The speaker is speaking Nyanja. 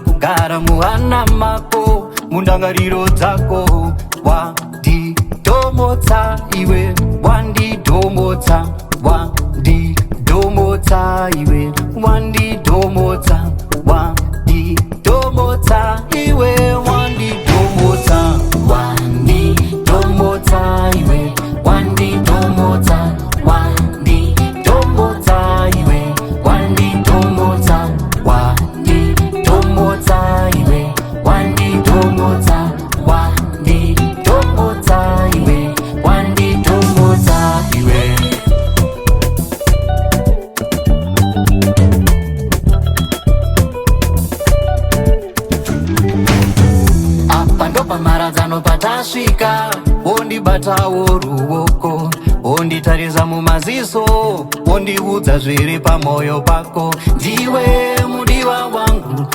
kugara muhana mako, mundangariro dzako. Wanditomotsa iwe, wanditomotsa, wanditomotsa iwe, wanditomotsa, wanditomotsa iwe, wanditomotsa, wanditomotsa iwe, wanditomotsa, wanditomotsa iwe, wanditomotsa, wanditomotsa iwe, wanditomotsa, wanditomotsa iwe, wanditomotsa iwe. Apa ndo pamharadzano patasvika, wondibatawo ruoko, wonditarisa mumaziso, wondiudza zviri pamwoyo pako. Ndiwe mudiwa wangu,